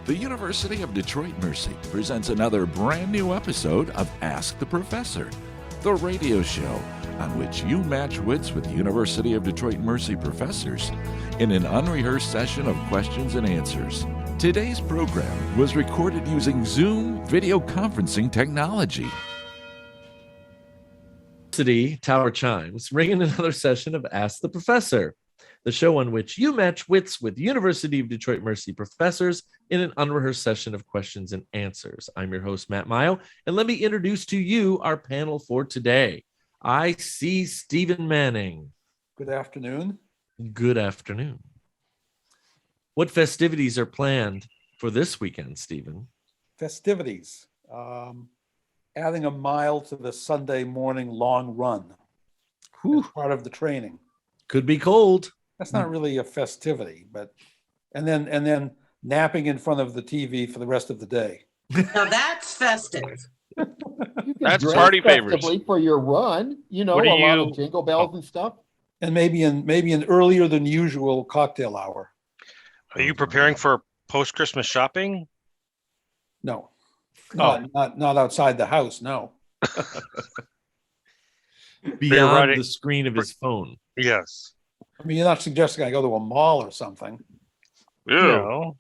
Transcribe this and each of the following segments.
The University of Detroit Mercy presents another brand new episode of Ask the Professor, the radio show on which you match wits with University of Detroit Mercy professors in an unrehearsed session of questions and answers. Today's program was recorded using Zoom video conferencing technology. University Tower Chimes, ringing another session of Ask the Professor, the show on which you match wits with University of Detroit Mercy professors in an unrehearsed session of questions and answers. I'm your host, Matt Mayo, and let me introduce to you our panel for today. I see Stephen Manning. Good afternoon. Good afternoon. What festivities are planned for this weekend, Stephen? Festivities. Adding a mile to the Sunday morning long run. As part of the training. Could be cold. That's not really a festivity, but and then napping in front of the TV for the rest of the day. Now that's festive. That's party favors for your run. You know, a lot of jingle bells and stuff. And maybe an earlier than usual cocktail hour. Are you preparing for post-Christmas shopping? No. Not outside the house, no. Beyond the screen of his phone. Yes. I mean, you're not suggesting I go to a mall or something. No.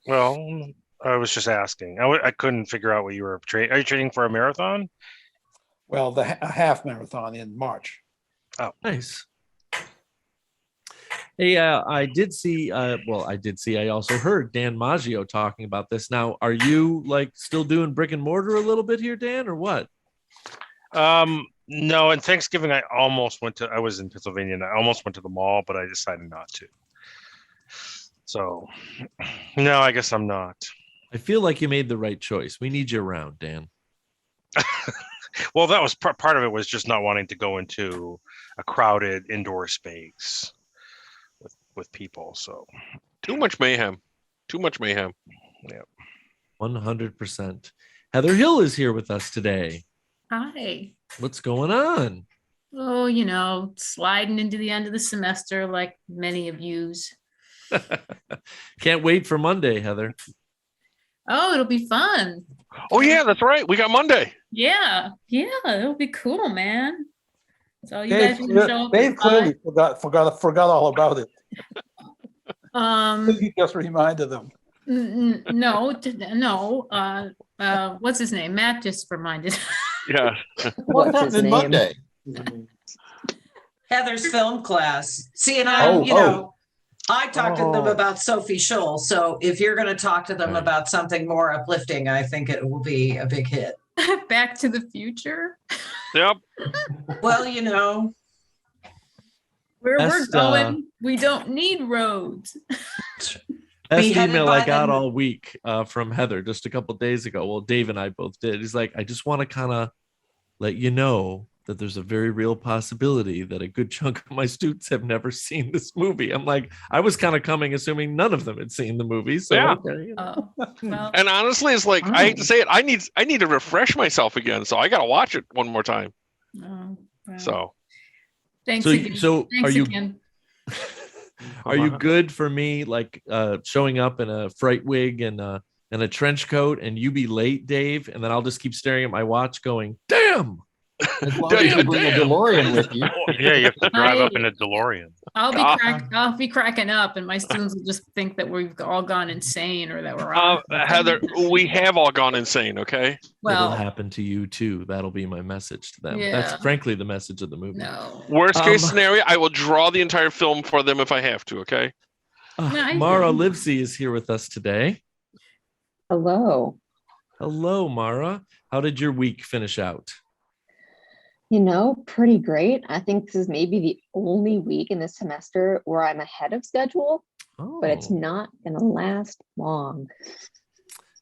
Well, I was just asking. I couldn't figure out what you were training. Are you training for a marathon? Well, a half marathon in March. Oh, nice. Hey, I also heard Dan Maggio talking about this. Now, are you still doing brick and mortar a little bit here, Dan, or what? No, and Thanksgiving I was in Pennsylvania and I almost went to the mall, but I decided not to. So, no, I guess I'm not. I feel like you made the right choice. We need you around, Dan. Well, that was part of it was just not wanting to go into a crowded indoor space with people. So too much mayhem. Yeah. 100%. Heather Hill is here with us today. Hi. What's going on? Oh, sliding into the end of the semester like many of yous. Can't wait for Monday, Heather. Oh, it'll be fun. Oh yeah, that's right. We got Monday. Yeah, it'll be cool, man. So you guys can show up. Dave clearly forgot all about it. He just reminded them. No. What's his name? Matt just reminded. Yeah. What's happening Monday? Heather's film class. See, and I talked to them about Sophie Scholl. So if you're going to talk to them about something more uplifting, I think it will be a big hit. Back to the Future. Yep. Well, where we're going, we don't need roads. Best email I got all week from Heather just a couple days ago. Well, Dave and I both did. He's like, I just want to kind of let you know that there's a very real possibility that a good chunk of my students have never seen this movie. I'm like, I was kind of coming assuming none of them had seen the movie. So yeah. Okay. Well, and honestly, it's like I hate to say it, I need to refresh myself again, so I got to watch it one more time. well. So Thanks So- again. so Thanks are you- again. Are you good for me showing up in a fright wig and a trench coat and you be late, Dave? And then I'll just keep staring at my watch going, damn. As long as you bring a DeLorean with you. Yeah, you have to drive up in a DeLorean. I'll be cracking up, and my students will just think that we've all gone insane or that we're all. Heather, we have all gone insane, okay? It'll happen to you too. That'll be my message to them. Yeah. That's frankly the message of the movie. No. Worst case scenario, I will draw the entire film for them if I have to, okay? Mara Livesey is here with us today. Hello. Hello, Mara. How did your week finish out? Pretty great. I think this is maybe the only week in this semester where I'm ahead of schedule, but it's not going to last long.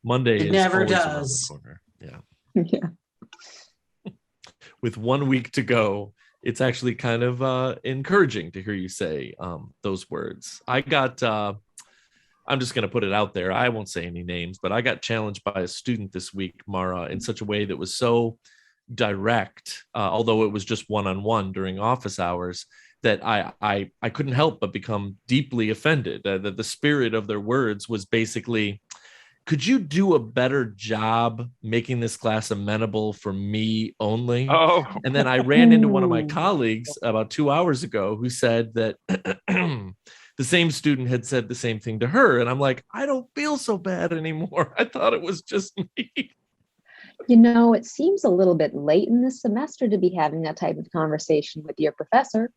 Monday It is never always around the does. corner. Yeah. Yeah. With 1 week to go, it's actually kind of encouraging to hear you say those words. I'm just going to put it out there. I won't say any names, but I got challenged by a student this week, Mara, in such a way that was so direct, although it was just one-on-one during office hours, that I couldn't help but become deeply offended. That the spirit of their words was basically, could you do a better job making this class amenable for me only? Oh, And then I ran into one of my Ooh. colleagues about 2 hours ago who said that the same student had said the same thing to her. And I'm like, I don't feel so bad anymore. I thought it was just me. It seems a little bit late in the semester to be having that type of conversation with your professor.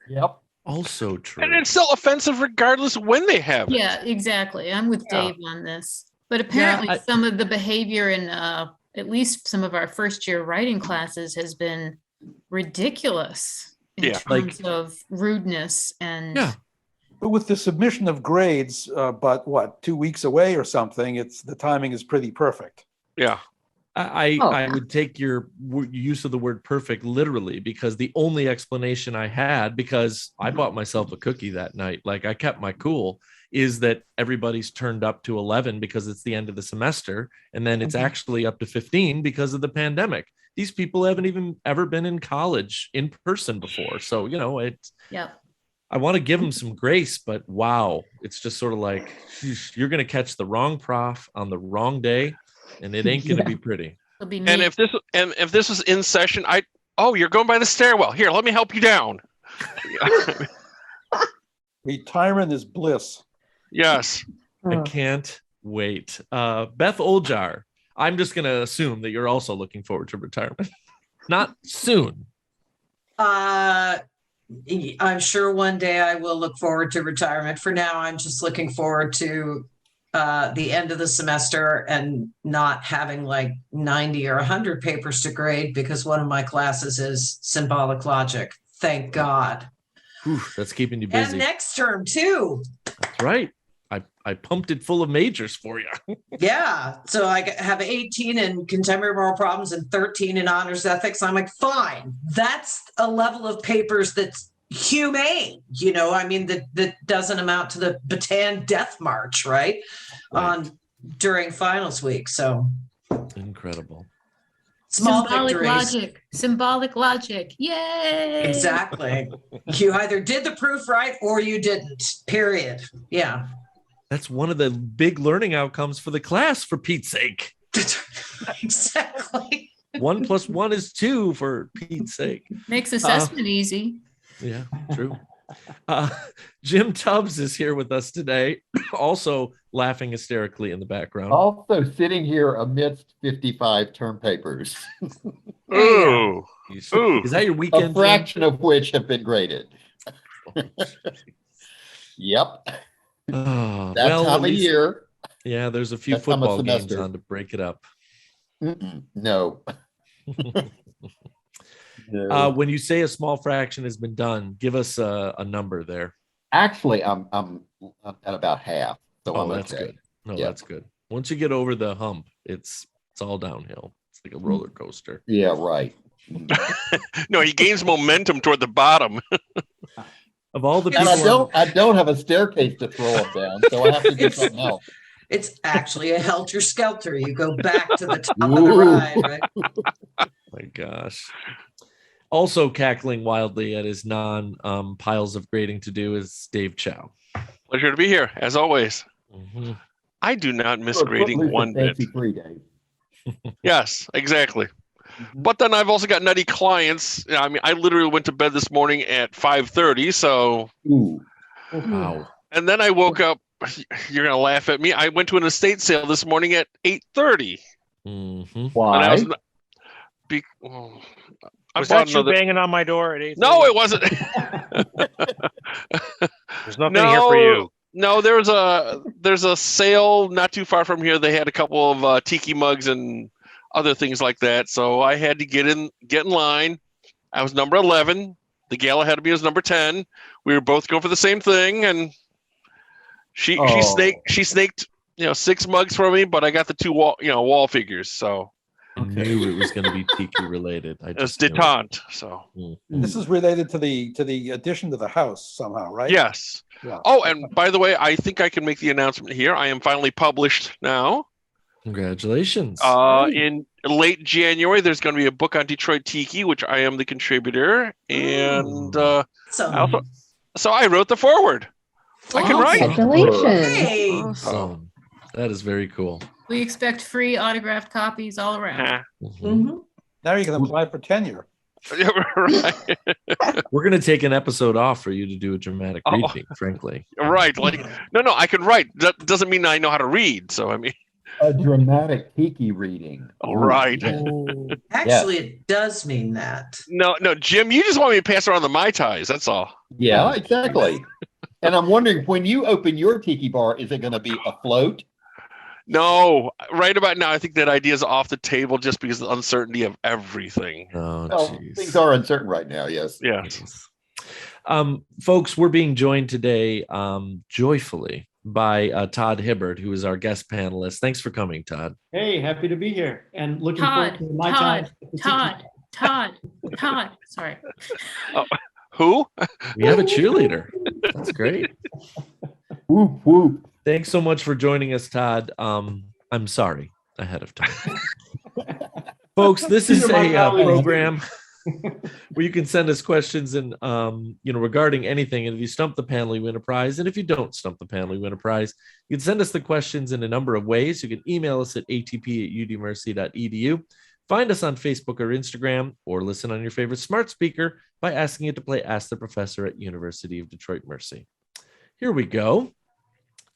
Yep. Also true. and it's still offensive regardless when they have it. Yeah, exactly. I'm with Yeah. Dave on this. But apparently I- some of the behavior in at least some of our first year writing classes has been ridiculous in Yeah. terms of rudeness and Yeah. But with the submission of grades, but what, 2 weeks away or something, the timing is pretty perfect. Yeah. I Oh. would take your use of the word perfect literally, because the only explanation I had, because I bought myself a cookie that night, like I kept my cool, is that everybody's turned up to 11 because it's the end of the semester. And then it's actually up to 15 because of the pandemic. These people haven't even ever been in college in person before. So, Yep. I want to give them some grace, but wow, it's just sort of like, you're going to catch the wrong prof on the wrong day. And it ain't going to be pretty. It'll be And neat. if this was in session, you're going by the stairwell. Here, let me help you down. Retirement is bliss. Yes. I Oh. can't wait. Beth Oljar, I'm just going to assume that you're also looking forward to retirement. Not soon. I'm sure one day I will look forward to retirement. For now, I'm just looking forward to the end of the semester and not having like 90 or 100 papers to grade because one of my classes is symbolic logic. Thank God. Whew, that's keeping you And busy. next term too. That's right. I pumped it full of majors for you. Yeah. So I have 18 in contemporary moral problems and 13 in honors ethics. I'm like, fine. That's a level of papers that's humane. That doesn't amount to the Bataan Death March, right? During finals week. So Incredible. small Symbolic victories. logic. Symbolic logic. Yay. Exactly. You either did the proof right or you didn't. Period. Yeah. That's one of the big learning outcomes for the class, for Pete's sake. Exactly. 1 + 1 is 2, for Pete's sake. Makes assessment easy. Yeah, true. Jim Tubbs is here with us today, also laughing hysterically in the background. Also sitting here amidst 55 term papers, Ooh. Ooh. Is that your a weekend? Jim? fraction of which have been graded. Yep, Oh, that well, at time of least- year. Yeah, there's a few That time of football games semester. on to break it up. No. No. When you say a small fraction has been done, give us a number there. Actually, I'm at about half, so Oh, I'm that's okay. good. No, Yeah. that's good. Once you get over the hump, it's all downhill. It's like a roller coaster. Yeah, right. No, he gains momentum toward the bottom. Of all the And people, I don't have a staircase to throw them down, so I have to do something else. It's actually a helter skelter. You go back to the top of the Ooh. ride, right? my gosh. Also cackling wildly at his piles of grading to do is Dave Chow. Pleasure to be here, as always. Mhm. I do not miss Look, grading footloose one and bit. fancy free days. Yes, exactly. Mhm. But then I've also got nutty clients. I mean, I literally went to bed this morning at 5:30. So, Ooh. Wow. and then I woke up. You're gonna laugh at me. I went to an estate sale this morning at 8:30. Mhm. And I Why? was. I Was bought that you another. banging on my door at 8? No, it wasn't. There's nothing here for you. No, there's a sale not too far from here. They had a couple of tiki mugs and other things like that. So I had to get in line. I was number 11. The gal ahead of me was number 10. We were both going for the same thing, and she Oh. snaked 6 mugs from me, but I got the 2 wall figures. So I knew it was going to be tiki related. I it was just knew it. detente. So Mhm. This is related to the addition to the house somehow, right? yes. Yeah. Oh, and by the way, I think I can make the announcement here. I am finally published now. Congratulations. In late January, there's going to be a book on Detroit Tiki, which I am the contributor, and So, so I wrote the foreword. I can write. Congratulations. hey, Awesome. That is very cool. We expect free autographed copies all around. Mhm. Now you can apply for tenure. Right. We're going to take an episode off for you to do a dramatic reading, frankly. Right. Like, no, I can write. That doesn't mean I know how to read. So, I mean, A dramatic tiki reading. all right. Actually, it does mean that. No, Jim, you just want me to pass around the Mai Tais. That's all. Yeah, exactly. And I'm wondering, when you open your tiki bar, is it going to be afloat? No, right about now, I think that idea is off the table just because of the uncertainty of everything. Oh, Well, jeez. things are uncertain right now, yes. Yeah. Folks, we're being joined today joyfully by Todd Hibbert, who is our guest panelist. Thanks for coming, Todd. Hey, happy to be here and looking forward to my time. Todd. Sorry. Who? We have a cheerleader. That's great. Whoop, whoop. Thanks so much for joining us, Todd. I'm sorry ahead of time. Folks, this is These are my a colleagues. program where you can send us questions and regarding anything. And if you stump the panel, you win a prize. And if you don't stump the panel, you win a prize. You can send us the questions in a number of ways. You can email us at atp@udmercy.edu. Find us on Facebook or Instagram, or listen on your favorite smart speaker by asking it to play Ask the Professor at University of Detroit Mercy. Here we go.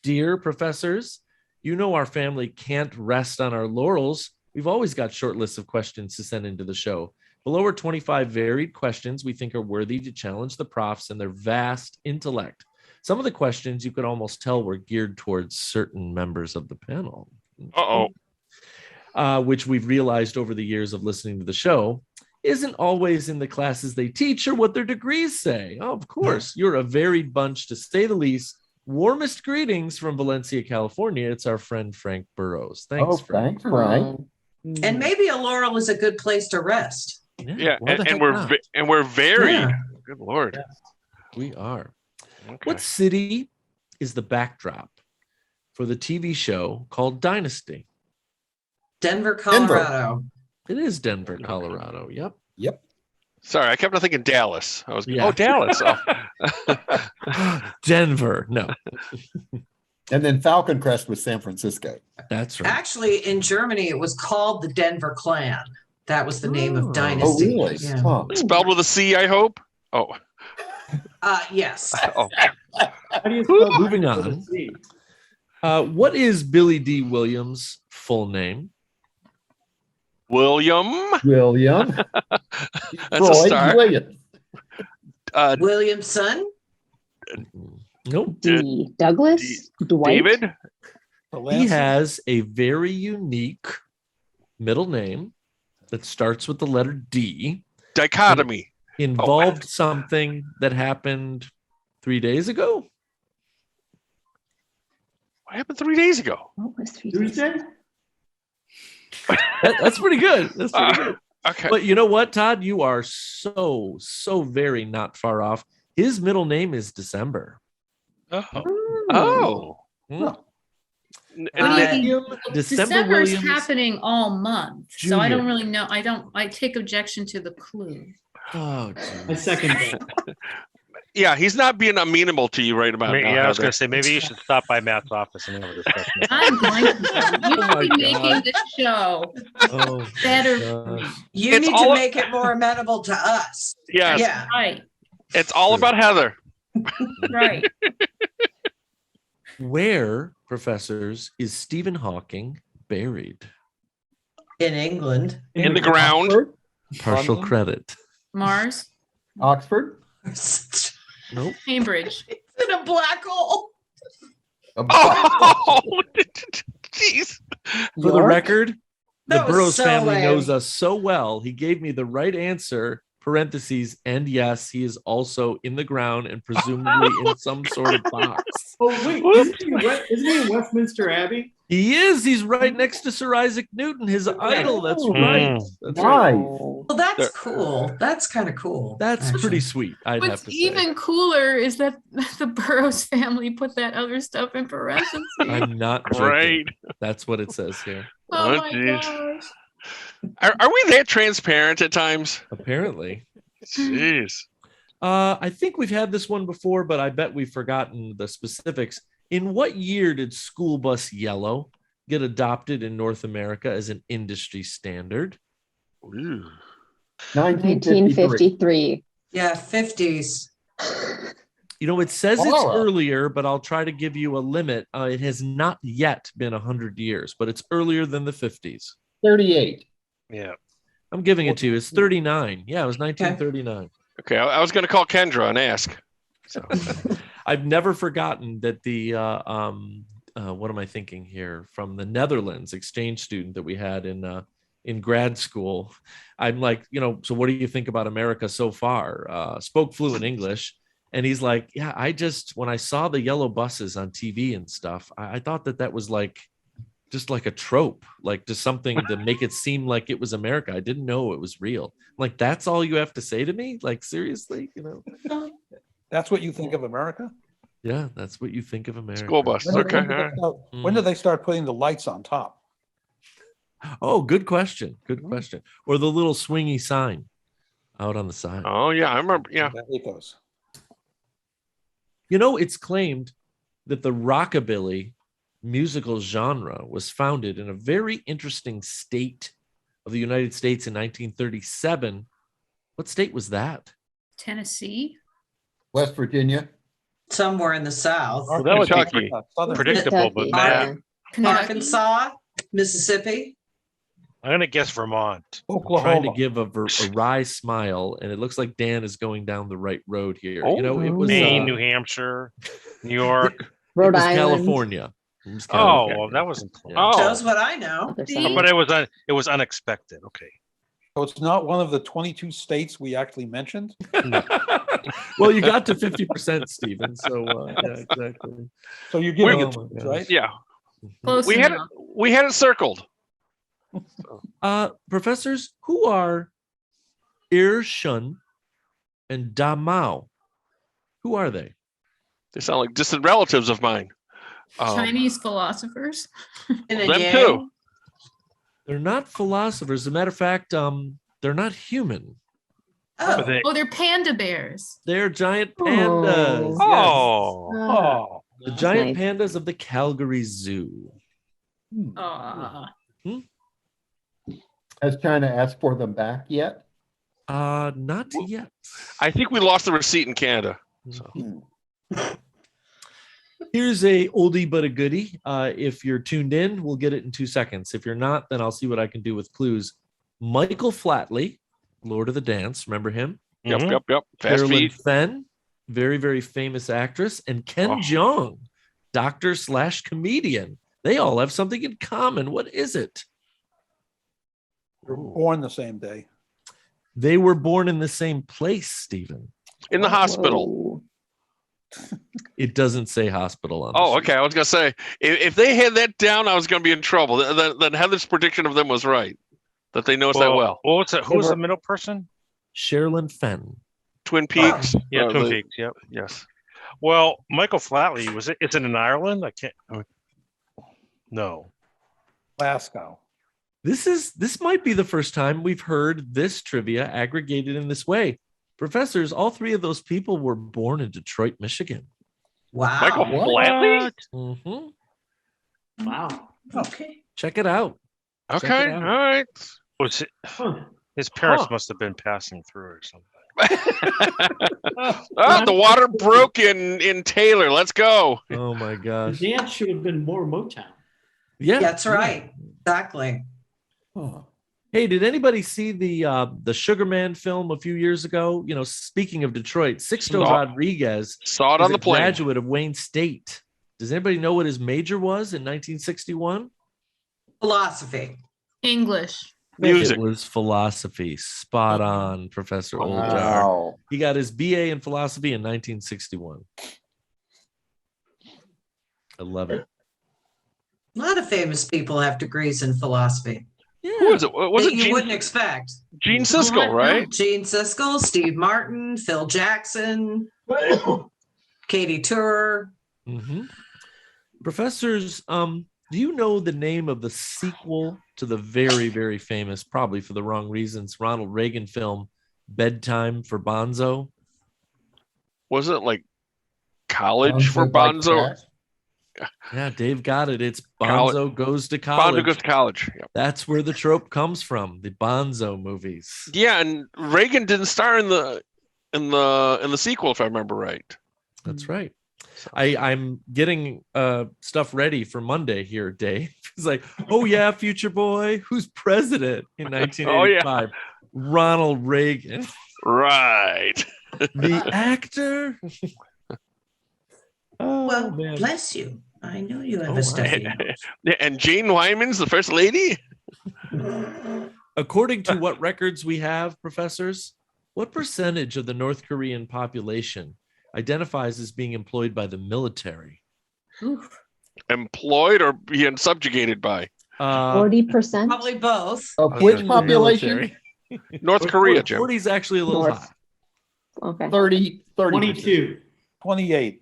Dear professors, you know our family can't rest on our laurels. We've always got short lists of questions to send into the show. Below are 25 varied questions we think are worthy to challenge the profs and their vast intellect. Some of the questions you could almost tell were geared towards certain members of the panel. Which we've realized over the years of listening to the show isn't always in the classes they teach or what their degrees say. Oh, of course, you're a varied bunch, to say the least. Warmest greetings from Valencia, California. It's our friend Frank Burrows. Thanks, Frank. Thanks, Frank. And maybe a laurel is a good place to rest. Yeah, why the and heck we're not? and we're varied. Yeah. Good Lord. We are. Okay. What city is the backdrop for the TV show called Dynasty? Denver, Colorado. It is Denver, Colorado. Yep. Sorry, I kept on thinking Dallas. I was Yeah. Dallas. Oh. Denver. No, And then Falcon Crest was San Francisco. that's right. Actually, in Germany, it was called the Denver Clan. That was the name Oh. of Dynasty. Oh, really? Yeah. Huh. Spelled with a C, I hope. Oh. Yes. Oh. How do you spell Moving that with a on. C? What is Billy D. Williams' full name? William. William. That's a Floyd start. Williams. Williamson. Nope. D. Douglas. Dwight. David. He has a very unique middle name that starts with the letter D. Dichotomy. Involved something that happened 3 days ago. What happened 3 days ago? What was 3 days? Tuesday? That's pretty good. That's pretty good. Okay. But you know what, Todd? You are so very not far off. His middle name is December. Oh. Hmm. And Uh, then- William December December's Williams. happening all month, so I don't Junior. really know. I take objection to the clue. Oh, I geez. second that. yeah, he's not being amenable to you right about now. Yeah, I was Heather. going to say maybe you should stop by Matt's office and have a discussion. I'm going to. You Oh my should be God. making this show Oh, better. gosh. You It's need all- to make it more amenable to us. Yes, Yeah. Right, it's all about Heather. right. Where, professors, is Stephen Hawking buried? In England. In the ground. Oxford? Partial London? credit. Mars, Oxford? It's Nope. Cambridge. in a black hole. Oh, jeez. For the York? record, the That was Burroughs so family lame. knows us so well. He gave me the right answer, parentheses, and yes, he is also in the ground and presumably in some sort of box. Oh, wait. Isn't he in Westminster Abbey? He is. He's right next to Sir Isaac Newton, his idol. That's right. That's right. Nice. Well, that's cool. That's kind of cool. That's actually. pretty sweet, I'd have What's to say. even cooler is that the Burroughs family put that other stuff in parentheses. I'm not joking. Right. That's what it says here. Oh Oh, my geez. gosh. Are we that transparent at times? Apparently. Jeez. I think we've had this one before, but I bet we've forgotten the specifics. In what year did School Bus Yellow get adopted in North America as an industry standard? Ooh. 1953. 1953. Yeah, 50s. You know, it says it's Wow. earlier, but I'll try to give you a limit. It has not yet been 100 years, but it's earlier than the 50s. 38. Yeah. I'm giving it to you. It's 39. Yeah, it was 1939. Okay, I was going to call Kendra and ask. So I've never forgotten that the what am I thinking here? From the Netherlands exchange student that we had in grad school. I'm like, you know, so what do you think about America so far? Spoke fluent English. And he's like, yeah, when I saw the yellow buses on TV and stuff, I thought that was like, just like a trope, like just something to make it seem like it was America. I didn't know it was real. Like, that's all you have to say to me? Like, seriously, you know? That's what you think of America? Yeah, that's what you think of America. school bus. When, Okay. when, did they start, when did they start putting the lights on top? Oh, good question. Good question. Or the little swingy sign out on the side. Oh yeah, I remember. Yeah. It goes. You know, it's claimed that the rockabilly musical genre was founded in a very interesting state of the United States in 1937. What state was that? Tennessee. West Virginia. Somewhere in the South. Well, that would Kentucky. be Southern- predictable, but Kentucky, Matt, Kentucky. Arkansas, Mississippi. I'm going to guess Vermont. Trying to Oklahoma. give a wry smile, and it looks like Dan is going down the right road here. Oh, you know, it was, Maine, New Hampshire, New York. it Rhode was Island. California. It was Oh, California. well, that wasn't close. Yeah. Shows what I know. Other See? side. But it was unexpected. Okay. So it's not one of the 22 states we actually mentioned? Well, you got to 50%, Stephen. So yeah, exactly. So you're giving Oh it to my us, gosh. right? Yeah. Close We had it. enough. We had it circled. Professors, who are Ir Shun and Da Mao? Who are they? They sound like distant relatives of mine. Chinese philosophers. In a Them yang. too. They're not philosophers. As a matter of fact, they're not human. Oh, But they- Oh, they're panda bears. They're giant pandas. Yes. Oh, Oh, The That's giant nice. pandas of the Calgary Zoo. Aw. Has China asked for them back yet? Not yet. I think we lost the receipt in Canada. So Here's a oldie but a goodie. If you're tuned in, we'll get it in 2 seconds. If you're not, then I'll see what I can do with clues. Michael Flatley, Lord of the Dance, remember him? yep, Mhm. yep. Fast Carolyn feed. Fenn, very, very famous actress, and Ken Oh. Jeong, doctor/comedian. They all have something in common. What is it? you're born the same day. They were born in the same place, Stephen. In the hospital. Whoa. It doesn't say hospital on the Oh, sheet. okay. I was gonna say if they had that down, I was gonna be in trouble. Then Heather's prediction of them was right. That they know us that well. Well, what's it? Who was were- the middle person? Sherilyn Fenn. Twin Peaks. Yeah, Twin the- Peaks. Yep. Yes. Well, Michael Flatley is it in Ireland? I can't. No. Glasgow. This might be the first time we've heard this trivia aggregated in this way. Professors, all three of those people were born in Detroit, Michigan. wow. Michael Flatley. Mhm. Wow. Okay. Check it out. Check it Okay. out. All right. Was it? Huh. His parents Huh. must have been passing through or something. The water broke in Taylor. Let's go. Oh my The gosh. dance should have been more Motown. Yeah, That's right. Exactly. Hey, did anybody see the Sugar Man film a few years ago? You know, speaking of Detroit, Sixto Saw- Rodriguez Saw it is on the a plane. graduate of Wayne State. Does anybody know what his major was in 1961? Philosophy. English. Music. It was philosophy. Spot on, Professor Oljar. Wow. He got his BA in philosophy in 1961. I love it. A lot of famous people have degrees in philosophy Who was it? Was that it you Gene, wouldn't expect. Gene Siskel, right? Gene Siskel, Steve Martin, Phil Jackson, Katie Tur. Mhm. Professors, do you know the name of the sequel to the very, very famous, probably for the wrong reasons, Ronald Reagan film Bedtime for Bonzo? Was it like college for Bonzo? Yeah, Dave got it. It's College. Bonzo Goes to Bonzo College. goes to college. Yep. That's where the trope comes from. The Bonzo movies. Yeah, and Reagan didn't star in the sequel, if I remember right. That's right. I'm getting stuff ready for Monday here, Dave. He's like, oh yeah, future boy, who's president in 1985? Ronald Reagan. Right. The actor. Well, man. bless you. I know you have Oh, a stuffy wow. nose. And Jane Wyman's the first lady? According to what records we have, professors, what percentage of the North Korean population identifies as being employed by the military? Oof. Employed or being subjugated by? 40%. Probably both. Of which the population? military. North Korea, Jim. 40 is actually a little North. high. Okay. 30. 22. 28.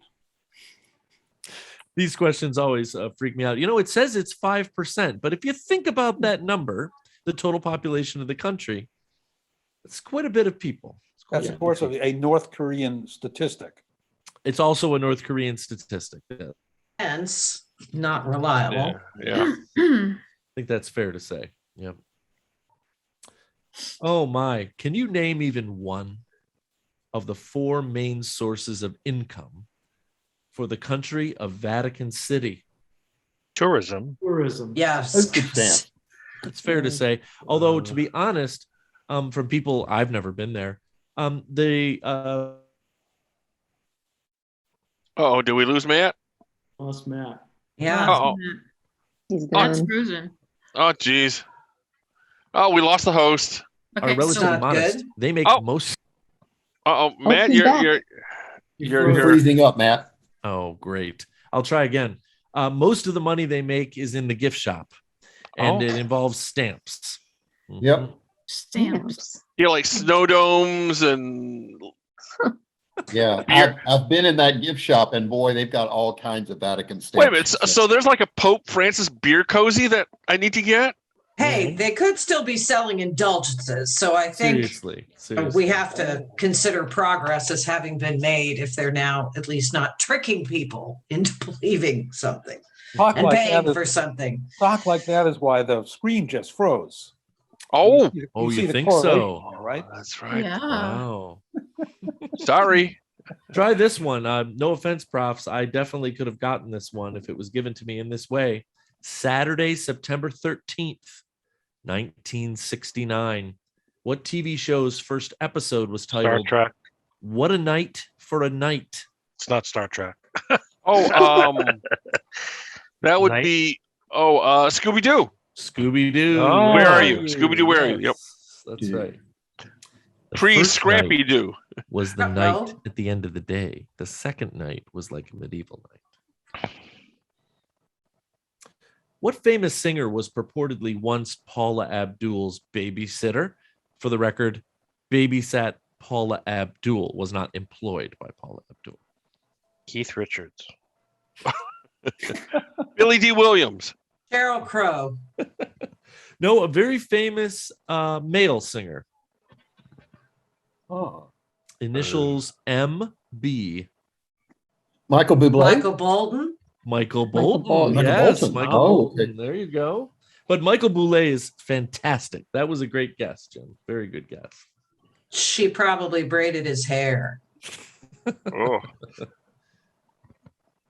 These questions always freak me out. You know, it says it's 5%, but if you think about that number, the total population of the country, it's quite a bit of people. That's, of course, a North Korean statistic. It's also a North Korean statistic. Yeah. Hence, not reliable. Yeah. I think that's fair to say. Yeah. Oh my, can you name even one of the 4 main sources of income for the country of Vatican City? Tourism. Tourism. Yes. Postage stamp. It's fair to say. Although, to be honest, from people, I've never been there. The Oh, did we lose Matt? Lost Matt. Yeah. Uh-oh. He's That's gone. frozen. Oh, geez. Oh, we lost the host. are Okay, relatively not modest. good. They make Oh. most. Uh-oh, Matt, he's back. you're You're You're- freezing up, Matt. Oh, great. I'll try again. Most of the money they make is in the gift shop, and Oh. it involves stamps. Yep. Mhm. Stamps. you're like snow domes and Yeah, I've been in that gift shop, and boy, they've got all kinds of Vatican stamps. wait a minute. So there's like a Pope Francis beer cozy that I need to get? Hey, they could still be selling indulgences. So I think Seriously. we have to consider progress as having been made if they're now at least not tricking people into believing something Talk and like paying that for is, something. talk like that is why the screen just froze. Oh, Oh, you see the think so? correlation, right? that's right. Yeah. Wow. Sorry. Try this one. No offense, profs. I definitely could have gotten this one if it was given to me in this way. Saturday, September 13th, 1969. What TV show's first episode was Star titled Trek. What a Night for a Night? It's not Star Trek. Oh, that would Night. be Scooby Doo. Scooby-Doo. Oh. Where are you? Scooby-Doo, where are you? Yep. That's right. The Pre first Scrappy night Doo. was the Uh-oh. night at the end of the day. The second night was like a medieval night. What famous singer was purportedly once Paula Abdul's babysitter? For the record, babysat Paula Abdul, was not employed by Paula Abdul. Keith Richards. Billy D. Williams. Sheryl Crow. No, a very famous male singer. Oh. Initials MB. Michael Bublé. Michael Bolton. Michael Michael Bolton. Bolton. Michael Yes, Bolton. Michael Oh, Bolton. okay. There you go. But Michael Bublé is fantastic. That was a great guess, Jim. Very good guess. She probably braided his hair. Oh,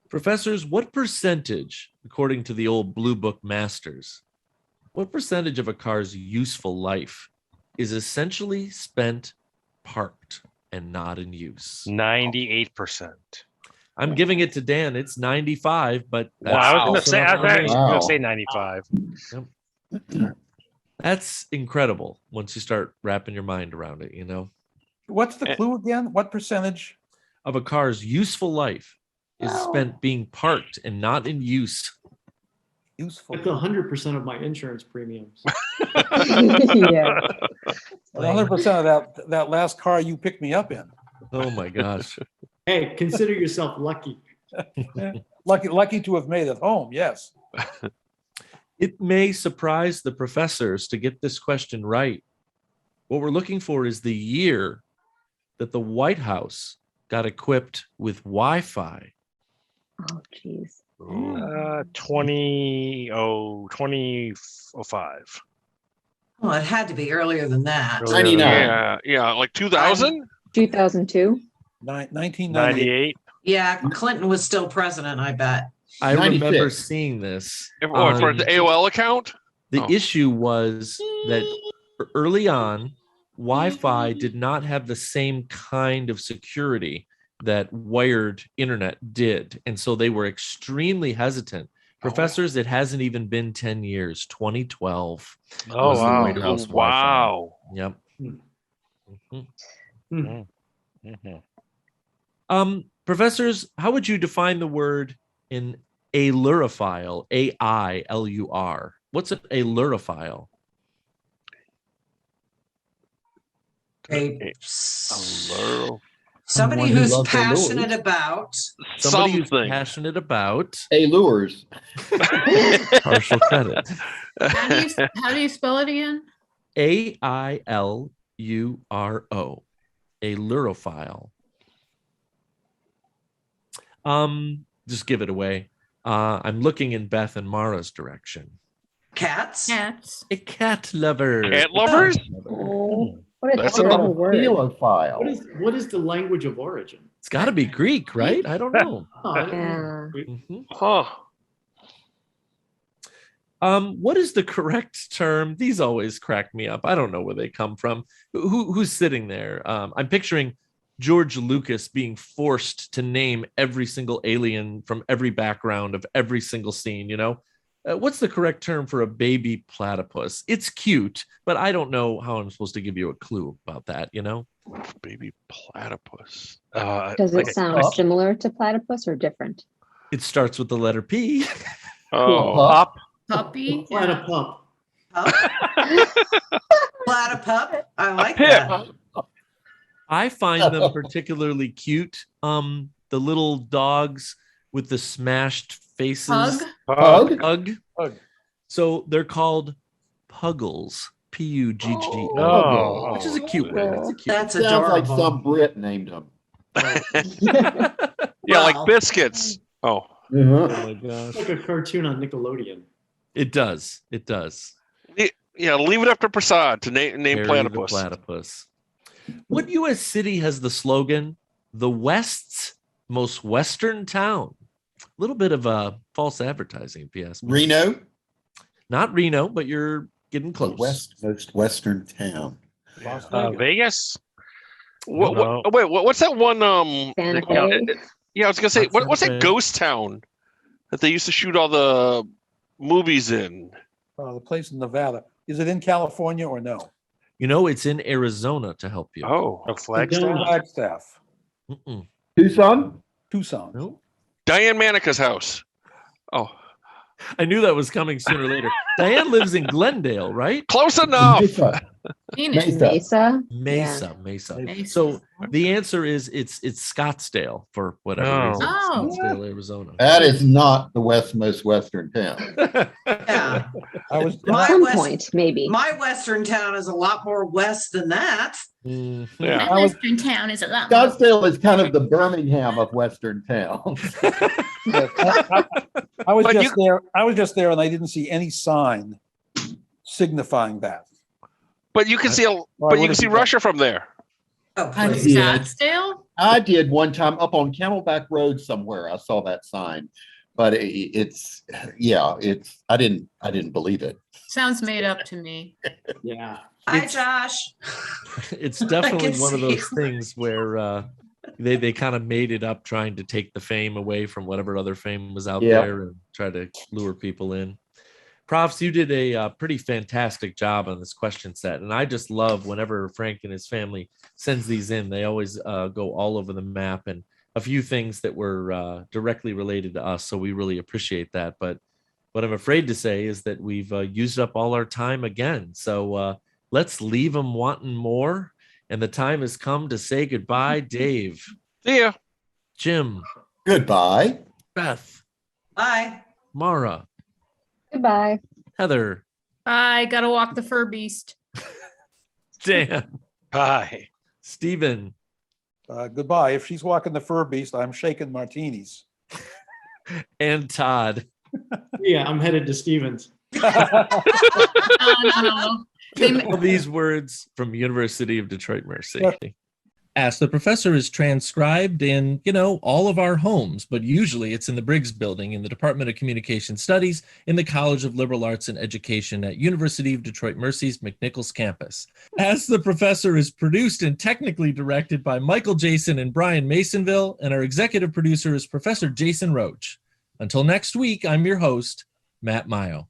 Professors, what percentage, according to the old Blue Book masters, what percentage of a car's useful life is essentially spent parked and not in use? 98%. I'm giving it to Dan. It's 95, but Wow. I was close going to say, enough for me. Wow. 95. That's incredible once you start wrapping your mind around it, you know? What's the clue again? What percentage? Of a car's useful life is spent being parked and not in use. Useful. That's 100% of my insurance premiums. Yeah. 100% of that last car you picked me up in. Oh my gosh. Hey, consider yourself lucky. Lucky to have made it home. Yes. It may surprise the professors to get this question right. What we're looking for is the year that the White House got equipped with Wi-Fi. Oh, geez. 2005. Well, it had to be earlier than that. 99. Yeah, like 2000. 2002. 1998. 98. Yeah, Clinton was still president, I bet. I remember 96. seeing this. For the AOL account. The Oh. issue was that early on, Wi-Fi did not have the same kind of security that wired internet did. And so they were extremely hesitant. Professors, it hasn't even been 10 years, 2012. Oh, was the wow. White House Wi-Fi. Wow. Yep. Mhm. Professors, how would you define the word in ailurophile? AILUR. What's an ailurophile? Somebody Someone who who's loves their passionate lures. about. Somebody who's Something. passionate about Lures. partial credit. How do you spell it again? AILURO. Ailurophile. Just give it away. I'm looking in Beth and Mara's direction. Cats? Cats. A cat lover. Cat lovers? Oh, what a That's terrible word. Philophile. What is the language of origin? It's got to be Greek, right? I don't know. Yeah. Mhm. Huh. What is the correct term? These always crack me up. I don't know where they come from. Who's sitting there? I'm picturing George Lucas being forced to name every single alien from every background of every single scene, you know? What's the correct term for a baby platypus? It's cute, but I don't know how I'm supposed to give you a clue about that, you know? Baby platypus. Does it like sound similar to platypus or different? It starts with the letter P. Oh. Pop. Puppy. Platypump. Platypup. I like pip. that. I find them particularly cute. The little dogs with the smashed faces. Pug. Pug? Pug. So they're called puggles. Puggl. Oh. Which is a cute word. It's a cute That's Sounds adorable. like some Brit named him. Yeah, Well. like biscuits. Oh. Oh my gosh. Like a cartoon on Nickelodeon. It does. It does. Yeah, leave it up to Prasad to name Harry the platypus. platypus. What U.S. city has the slogan, the West's most western town? A little bit of false advertising, if you ask me. Reno? Not Reno, but you're getting The close. most western town. Las Vegas. Vegas. Wait, what's that one? Santa Yeah, Fe. yeah, I was gonna say, Not what's Santa that Fe. ghost town that they used to shoot all the movies in? The place in Nevada. Is it in California or no? You know, it's in Arizona to help you. Oh, Flagstaff. Flagstaff. Mm-mm. Tucson? Tucson. No. Diane Manica's house. Oh, I knew that was coming sooner or later. Diane lives in Glendale, right? close enough. Mesa. Phoenix. Mesa. Mesa. Mesa. Mesa. So the answer is it's Scottsdale for whatever Oh. reason. Oh. Scottsdale, Arizona. That is not the most western town. Yeah. I was At My some West- point, maybe. My western town is a lot more west than that. Mhm. Yeah. My western town is a lot. Scottsdale is kind of the Birmingham of western towns. I was But just you- there. I was just there, and I didn't see any sign signifying that. But you can see, but you can see Russia from there. Oh, On please. Yeah. Scottsdale? I did one time up on Camelback Road somewhere. I saw that sign, but it's I didn't believe it. Sounds made up to me. Yeah. Hi, It's- Josh. It's definitely can one of see those you. things where they kind of made it up trying to take the fame away from whatever other fame was out Yeah. there and try to lure people in. Profs, you did a pretty fantastic job on this question set. And I just love whenever Frank and his family sends these in, they always go all over the map and a few things that were directly related to us. So we really appreciate that. But what I'm afraid to say is that we've used up all our time again. So let's leave them wanting more. And the time has come to say goodbye. Dave, See ya. Jim, Goodbye. Beth, Bye. Mara, Goodbye. Heather, I gotta walk the fur beast. Dan, Hi. Stephen, Goodbye. If she's walking the fur beast, I'm shaking martinis. And Todd. Yeah, I'm headed to Stevens. No. All these words from University of Detroit Mercy. Ask the Professor is transcribed in, all of our homes, but usually it's in the Briggs Building in the Department of Communication Studies in the College of Liberal Arts and Education at University of Detroit Mercy's McNichols campus. Ask the Professor is produced and technically directed by Michael Jason and Brian Masonville, and our executive producer is Professor Jason Roach. Until next week, I'm your host, Matt Mayo.